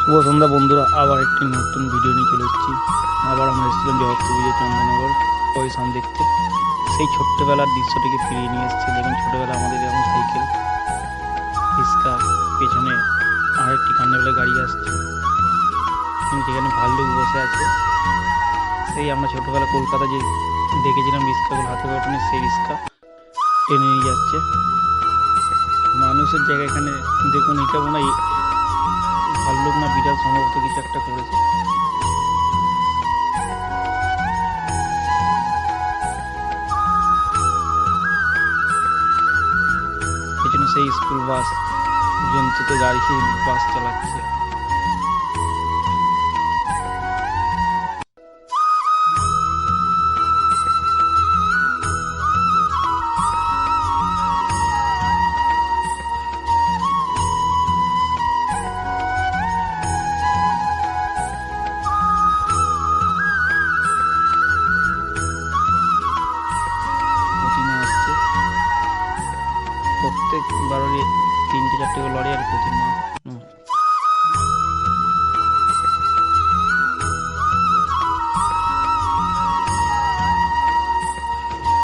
শুভ সন্ধ্যা বন্ধুরা, আবার একটি নতুন ভিডিও নিয়ে চলে এসেছি। আবার আমরা এসেছিলাম জগৎপুর বিজয় চন্দননগর পয়সান দেখতে। সেই ছোট্টবেলার দৃশ্যটিকে ফিরিয়ে নিয়ে এসেছে। দেখুন, ছোটবেলা আমাদের যেমন সাইকেল, রিক্সা, পেছনে আরেকটি কান্নাবেলা গাড়ি আসছে, যেখানে ভাল্লুক বসে আছে। সেই আমরা ছোটবেলা কলকাতা যে দেখেছিলাম রিক্সাগুলো হাতে করে টেনে, সেই রিক্সা টেনে নিয়ে যাচ্ছে মানুষের জায়গায়। এখানে দেখুন, এটা মনে হয় ভাল্লুক না বিড়াল সম্ভবত কিছু একটা করেছে। পেছনে সেই স্কুল বাস, যন্ত্রিত গাড়ি, সেই বাস চালাচ্ছে। প্রতিমা আসছে, প্রত্যেক বারোরই 3-4টে লরি আর প্রতিমা।